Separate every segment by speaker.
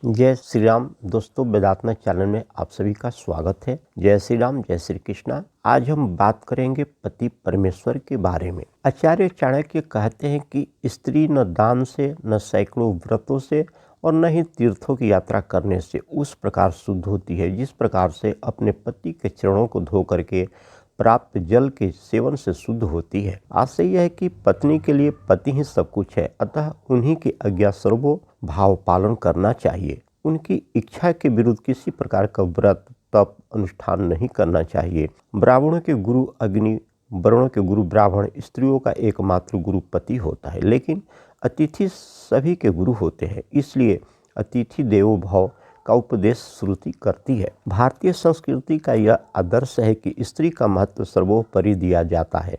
Speaker 1: जय श्री राम दोस्तों, वेदांतना चैनल में आप सभी का स्वागत है। जय श्री राम, जय श्री कृष्णा। आज हम बात करेंगे पति परमेश्वर के बारे में। आचार्य चाणक्य कहते हैं कि स्त्री न दान से, न सैकड़ों व्रतों से और न ही तीर्थों की यात्रा करने से उस प्रकार शुद्ध होती है जिस प्रकार से अपने पति के चरणों को धो करके प्राप्त जल के सेवन से शुद्ध होती है। आशय यह है कि पत्नी के लिए पति ही सब कुछ है, अतः उन्हीं की आज्ञा सर्वो भाव पालन करना चाहिए। उनकी इच्छा के विरुद्ध किसी प्रकार का व्रत तप अनुष्ठान नहीं करना चाहिए। ब्राह्मणों के गुरु अग्नि, वर्णों के गुरु ब्राह्मण, स्त्रियों का एकमात्र गुरु पति होता है, लेकिन अतिथि सभी के गुरु होते हैं। इसलिए अतिथि देवो भव का उपदेश श्रुति करती है। भारतीय संस्कृति का यह आदर्श है कि स्त्री का महत्व सर्वोपरि दिया जाता है।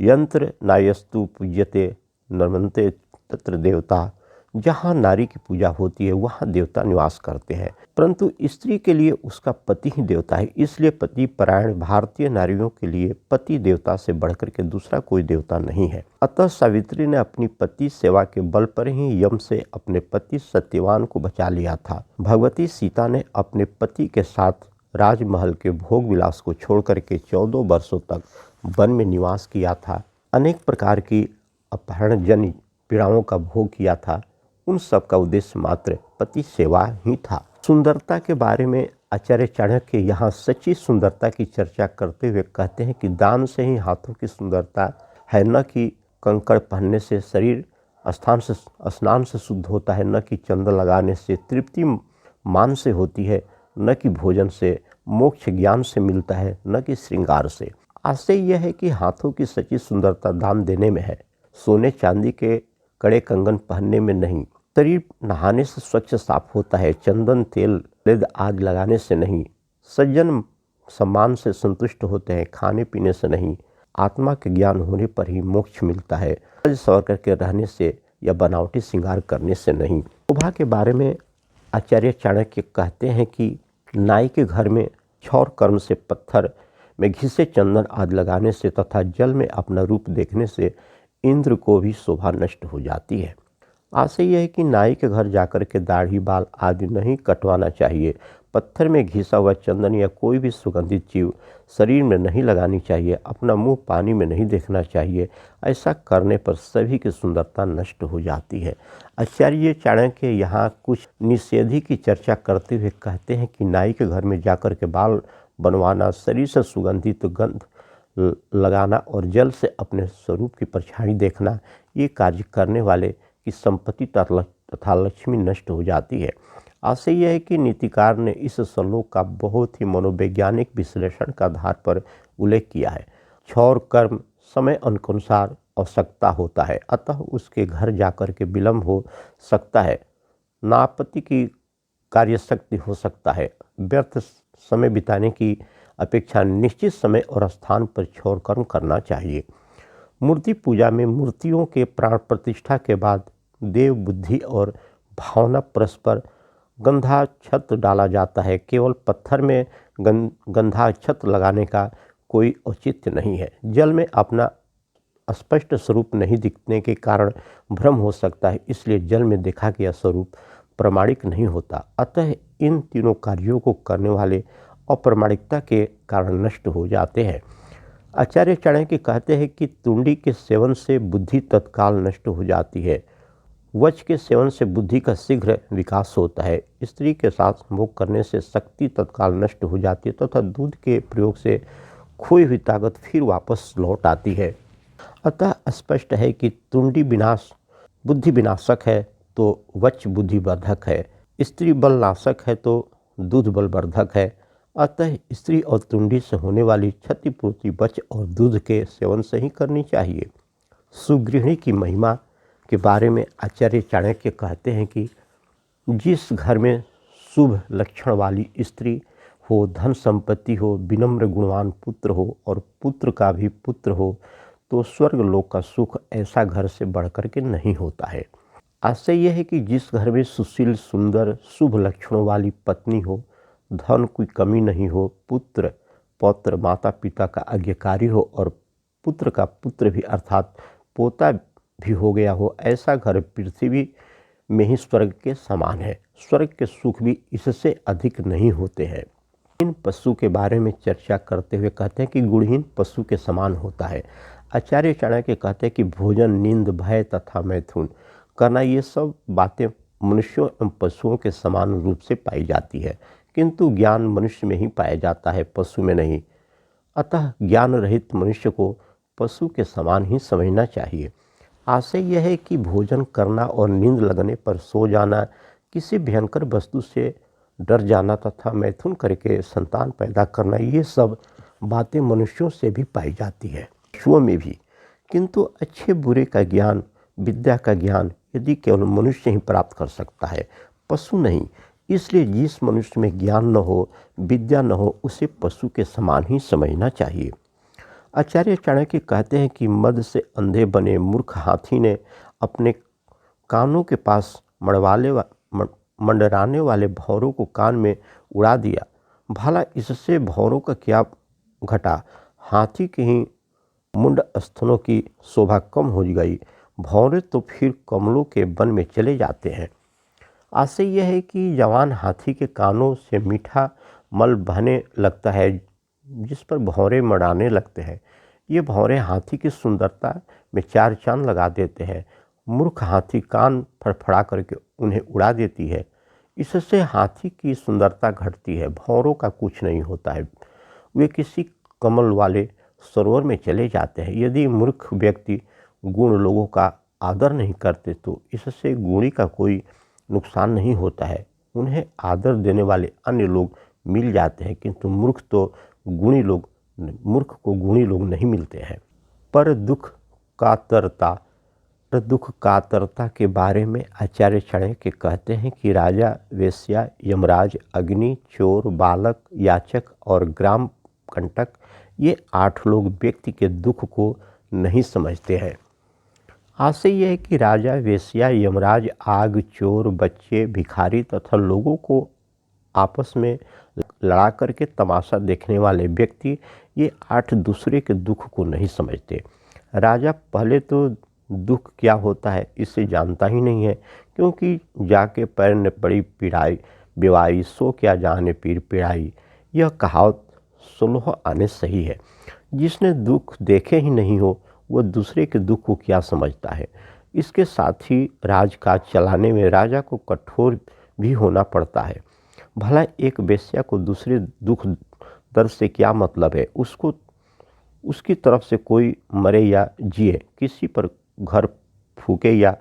Speaker 1: यंत्र नायस्तु पूज्यते नर्मन्ते तत्र देवता। जहाँ नारी की पूजा होती है वहाँ देवता निवास करते हैं, परंतु स्त्री के लिए उसका पति ही देवता है। इसलिए पति परायण भारतीय नारियों के लिए पति देवता से बढ़कर के दूसरा कोई देवता नहीं है। अतः सावित्री ने अपनी पति सेवा के बल पर ही यम से अपने पति सत्यवान को बचा लिया था। भगवती सीता ने अपने पति के साथ राजमहल के भोग विलास को छोड़ करके 14 वर्षों तक वन में निवास किया था। अनेक प्रकार की अपहरणजन्य पीड़ाओं का भोग किया था। उन सब का उद्देश्य मात्र पति सेवा ही था। सुंदरता के बारे में आचार्य चाणक्य यहाँ सच्ची सुंदरता की चर्चा करते हुए कहते हैं कि दान से ही हाथों की सुंदरता है, न कि कंकड़ पहनने से शरीर स्नान से शुद्ध होता है, न कि चंदन लगाने से तृप्ति मान से होती है, न कि भोजन से, मोक्ष ज्ञान से मिलता है, न कि श्रृंगार से। आशय यह है कि हाथों की सच्ची सुंदरता दान देने में है, सोने चांदी के कड़े कंगन पहनने में नहीं। शरीर नहाने से स्वच्छ साफ होता है, चंदन तेल लेद आदि लगाने से नहीं। सज्जन सम्मान से संतुष्ट होते हैं, खाने पीने से नहीं। आत्मा के ज्ञान होने पर ही मोक्ष मिलता है, सज सवर करके रहने से या बनावटी श्रृंगार करने से नहीं। शोभा के बारे में आचार्य चाणक्य कहते हैं कि नाई के घर में क्षौर कर्म से, पत्थर में घिसे चंदन आदि लगाने से तथा जल में अपना रूप देखने से इंद्र को भी शोभा नष्ट हो जाती है। आशय यह है कि नाई के घर जाकर के दाढ़ी बाल आदि नहीं कटवाना चाहिए। पत्थर में घिसा हुआ चंदन या कोई भी सुगंधित चीज शरीर में नहीं लगानी चाहिए। अपना मुंह पानी में नहीं देखना चाहिए। ऐसा करने पर सभी की सुंदरता नष्ट हो जाती है। आचार्य चाणक्य यहाँ कुछ निषेधी की चर्चा करते हुए कहते हैं कि नाई के घर में जाकर के बाल बनवाना, शरीर से सुगंधित गंध लगाना और जल से अपने स्वरूप की परछाई देखना, ये कार्य करने वाले की संपत्ति तथा लक्ष्मी नष्ट हो जाती है। आशय यह है कि नीतिकार ने इस श्लोक का बहुत ही मनोवैज्ञानिक विश्लेषण का आधार पर उल्लेख किया है। क्षौर कर्म समय अनुसार आवश्यकता होता है, अतः उसके घर जाकर के विलंब हो सकता है। नापति की कार्यशक्ति हो सकता है। व्यर्थ समय बिताने की अपेक्षा निश्चित समय और स्थान पर क्षौर कर्म करना चाहिए। मूर्ति पूजा में मूर्तियों के प्राण प्रतिष्ठा के बाद देव बुद्धि और भावना परस्पर गंधाक्षत डाला जाता है। केवल पत्थर में गंधाक्षत लगाने का कोई औचित्य नहीं है। जल में अपना स्पष्ट स्वरूप नहीं दिखने के कारण भ्रम हो सकता है, इसलिए जल में देखा गया स्वरूप प्रामाणिक नहीं होता। अतः इन तीनों कार्यों को करने वाले अप्रामाणिकता के कारण नष्ट हो जाते हैं। आचार्य चाणक्य कहते हैं कि तुंडी के सेवन से बुद्धि तत्काल नष्ट हो जाती है। वच के सेवन से बुद्धि का शीघ्र विकास होता है। स्त्री के साथ भोग करने से शक्ति तत्काल नष्ट हो जाती है तथा दूध के प्रयोग से खोई हुई ताकत फिर वापस लौट आती है। अतः स्पष्ट है कि तुंडी विनाश बुद्धि विनाशक है तो वच बुद्धिवर्धक है। स्त्री बल नाशक है तो दूध बलवर्धक है। अतः स्त्री और तुंडी से होने वाली क्षतिपूर्ति वच और दूध के सेवन से ही करनी चाहिए। सुगृहिणी की महिमा के बारे में आचार्य चाणक्य कहते हैं कि जिस घर में शुभ लक्षण वाली स्त्री हो, धन संपत्ति हो, विनम्र गुणवान पुत्र हो और पुत्र का भी पुत्र हो, तो स्वर्ग लोक का सुख ऐसा घर से बढ़कर के नहीं होता है। आशय यह है कि जिस घर में सुशील, सुंदर, शुभ लक्षणों वाली पत्नी हो, धन की कमी नहीं हो, पुत्र पौत्र माता पिता का आज्ञाकारी हो और पुत्र का पुत्र भी अर्थात पोता भी हो गया हो, ऐसा घर पृथ्वी में ही स्वर्ग के समान है। स्वर्ग के सुख भी इससे अधिक नहीं होते हैं। इन पशु के बारे में चर्चा करते हुए कहते हैं कि गुणहीन पशु के समान होता है। आचार्य चाणक्य कहते हैं कि भोजन, नींद, भय तथा मैथुन करना, ये सब बातें मनुष्यों एवं पशुओं के समान रूप से पाई जाती है, किंतु ज्ञान मनुष्य में ही पाया जाता है, पशु में नहीं। अतः ज्ञान रहित मनुष्य को पशु के समान ही समझना चाहिए। आशय यह है कि भोजन करना और नींद लगने पर सो जाना, किसी भयंकर वस्तु से डर जाना तथा मैथुन करके संतान पैदा करना, ये सब बातें मनुष्यों से भी पाई जाती है, पशुओं में भी। किंतु अच्छे बुरे का ज्ञान, विद्या का ज्ञान यदि केवल मनुष्य ही प्राप्त कर सकता है, पशु नहीं। इसलिए जिस मनुष्य में ज्ञान न हो, विद्या न हो, उसे पशु के समान ही समझना चाहिए। आचार्य चाणक्य कहते हैं कि मद से अंधे बने मूर्ख हाथी ने अपने कानों के पास मंडराने वाले भौरों को कान में उड़ा दिया। भला इससे भौरों का क्या घटा? हाथी के ही मुंड स्तनों की शोभा कम हो गई। भौरे तो फिर कमलों के वन में चले जाते हैं। आशय यह है कि जवान हाथी के कानों से मीठा मल बहने लगता है, जिस पर भौरे मड़ाने लगते हैं। ये भौरे हाथी की सुंदरता में चार चांद लगा देते हैं। मूर्ख हाथी कान फड़फड़ा करके उन्हें उड़ा देती है। इससे हाथी की सुंदरता घटती है, भौरों का कुछ नहीं होता है। वे किसी कमल वाले सरोवर में चले जाते हैं। यदि मूर्ख व्यक्ति गुण लोगों का आदर नहीं करते तो इससे गुणी का कोई नुकसान नहीं होता है। उन्हें आदर देने वाले अन्य लोग मिल जाते हैं, किंतु मूर्ख को गुणी लोग नहीं मिलते हैं। पर दुख कातरता के बारे में आचार्य चाणक्य कहते हैं कि राजा, वेश्या, यमराज, अग्नि, चोर, बालक, याचक और ग्राम कंटक, ये 8 लोग व्यक्ति के दुख को नहीं समझते हैं। आशय यह है कि राजा, वेश्या, यमराज, आग, चोर, बच्चे, भिखारी तथा लोगों को आपस में लड़ा करके तमाशा देखने वाले व्यक्ति, ये 8 दूसरे के दुख को नहीं समझते। राजा पहले तो दुख क्या होता है इसे जानता ही नहीं है, क्योंकि जाके पैर ने पड़ी पिड़ाई बेवाई, सो क्या जाने पीर पिड़ाई, यह कहावत 16 आने सही है। जिसने दुख देखे ही नहीं हो, वह दूसरे के दुख को क्या समझता है। इसके साथ ही राजकाज चलाने में राजा को कठोर भी होना पड़ता है। भला एक वेश्या को दूसरे दुख दर्द से क्या मतलब है? उसकी तरफ से कोई मरे या जिए, किसी पर घर फूके या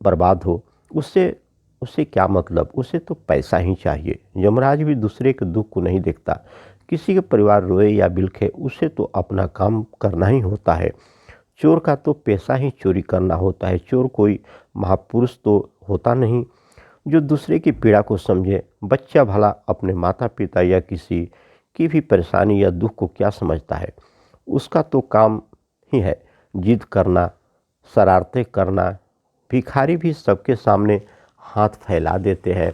Speaker 1: बर्बाद हो, उससे क्या मतलब? उसे तो पैसा ही चाहिए। यमराज भी दूसरे के दुख को नहीं देखता। किसी के परिवार रोए या बिलखे, उसे तो अपना काम करना ही होता है। चोर का तो पेशा ही चोरी करना होता है। चोर कोई महापुरुष तो होता नहीं जो दूसरे की पीड़ा को समझे। बच्चा भला अपने माता पिता या किसी की भी परेशानी या दुख को क्या समझता है? उसका तो काम ही है जिद करना, शरारतें करना। भिखारी भी सबके सामने हाथ फैला देते हैं।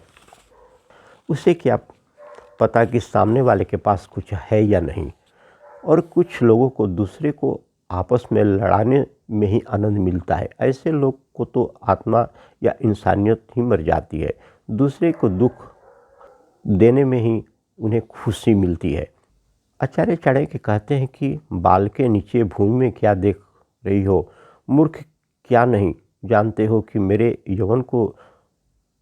Speaker 1: उसे क्या पता कि सामने वाले के पास कुछ है या नहीं। और कुछ लोगों को दूसरे को आपस में लड़ाने में ही आनंद मिलता है। ऐसे लोग को तो आत्मा या इंसानियत ही मर जाती है। दूसरे को दुख देने में ही उन्हें खुशी मिलती है। आचार्य चाणक्य कहते हैं कि बाल के नीचे भूमि में क्या देख रही हो? मूर्ख, क्या नहीं जानते हो कि मेरे यौवन को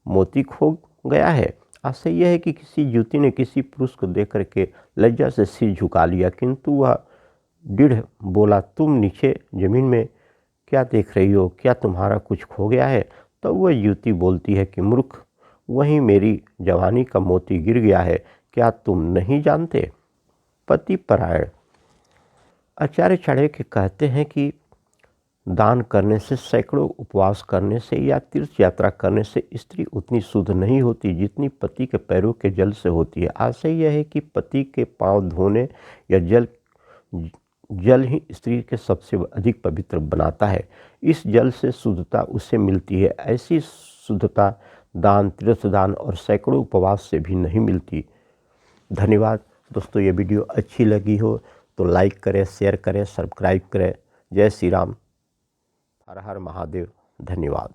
Speaker 1: मोती खो गया है? आशय यह है कि किसी युवती ने किसी पुरुष को देख करके लज्जा से सिर झुका लिया, किंतु वह दृढ़ बोला, तुम नीचे जमीन में क्या देख रही हो? क्या तुम्हारा कुछ खो गया है? तो वह युवती बोलती है कि मूर्ख, वहीं मेरी जवानी का मोती गिर गया है, क्या तुम नहीं जानते? पति परायण। आचार्य चाणक्य कहते हैं कि दान करने से, सैकड़ों उपवास करने से या तीर्थ यात्रा करने से स्त्री उतनी शुद्ध नहीं होती जितनी पति के पैरों के जल से होती है। आशय यह है कि पति के पांव धोने या जल ही स्त्री के सबसे अधिक पवित्र बनाता है। इस जल से शुद्धता उसे मिलती है। ऐसी शुद्धता दान, तीर्थदान और सैकड़ों उपवास से भी नहीं मिलती। धन्यवाद दोस्तों। ये वीडियो अच्छी लगी हो तो लाइक करें, शेयर करें, सब्सक्राइब करें। जय श्री राम, हर हर महादेव। धन्यवाद।